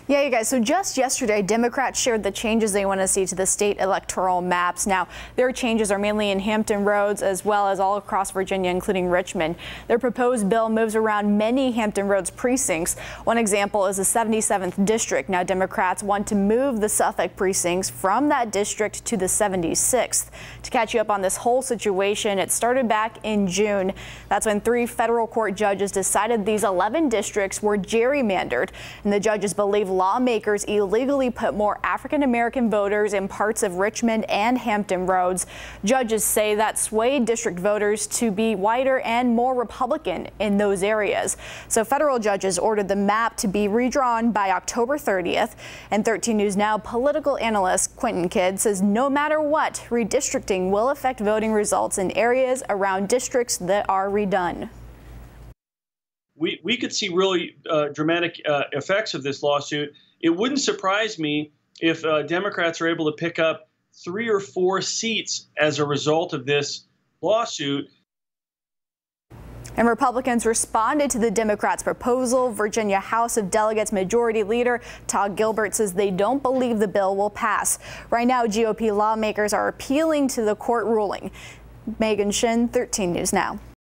Yeah, you guys, so just yesterday, Democrats shared the changes they want to see to the state electoral maps. Now, their changes are mainly in Hampton Roads as well as all across Virginia, including Richmond. Their proposed bill moves around many Hampton Roads precincts. One example is the 77th district. Now, Democrats want to move the Suffolk precincts from that district to the 76th. To catch you up on this whole situation, it started back in June. That's when 3 federal court judges decided these 11 districts were gerrymandered, and the judges believe lawmakers illegally put more African-American voters in parts of Richmond and Hampton Roads. Judges say that swayed district voters to be whiter and more Republican in those areas. So federal judges ordered the map to be redrawn by October 30th. And 13 News Now political analyst Quentin Kidd says no matter what, redistricting will affect voting results in areas around districts that are redone. We could see really dramatic effects of this lawsuit. It wouldn't surprise me if Democrats are able to pick up 3 or 4 seats as a result of this lawsuit. And Republicans responded to the Democrats' proposal. Virginia House of Delegates Majority Leader Todd Gilbert says they don't believe the bill will pass. Right now, GOP lawmakers are appealing to the court ruling. Megan Shin, 13 News Now.